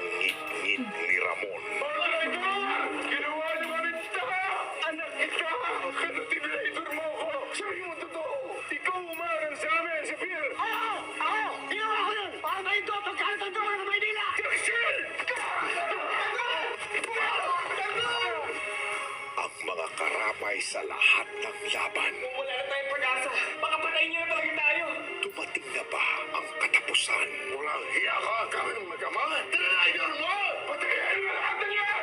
ang ngit-ngit ni Ramon. Ginawa niyo kami tanga! Anak kita! Kanotibulator mo ako! Sabi mo totoo! Ikaw umarang sa amin sa pier! Oo! Ako! Ginawa ko yun! Para ba ito pagkakataon ka ng Maynila? Jackson! Ang mga karapay sa lahat ng laban. Wala na tayong pag-asa! Baka patayin niyo na talaga tayo! Dumating na ba ang katapusan? Walang hiya ka! Kami ng magama! Tinalayor mo! Patayin mo lahat ng yan!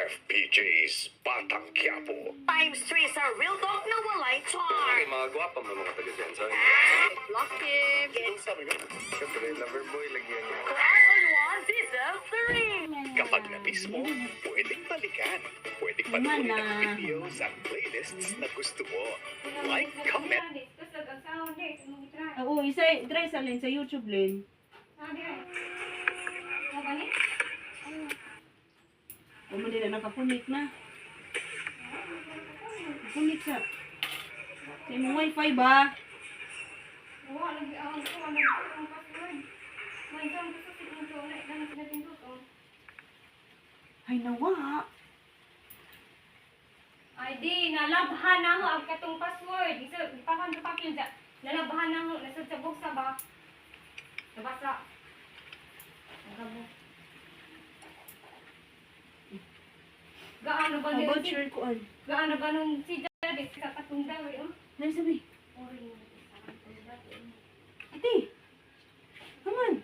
FPJ's Batang Quiapo. Times 3 sa real talk na walay charm. Mga gwapa mo mga taga-sensor. Lucky. Sabi ko, siyempre, lover boy, lagyan niya. All-on-one Season 3. Kapag na-miss mo, pwedeng balikan. Pwedeng panoorin ang videos at playlists na gusto mo. Like, comment, Oo, try sa lin sa YouTube lin. Kung hindi na nakapunit na. Punit sa. Sa imong wifi ba? Ay nawa. Ay di, nalabhan na ho ang katong password. Isa, ipakan sa papel dyan. Nalabhan na ho, nasa sa buksa ba? Nabasa. Nagabo. Gaano ba About si... sure ko an. Gaano ba nung si Jarvis sa katungda, oh? Dali sabi. Orin. Ate. Come on.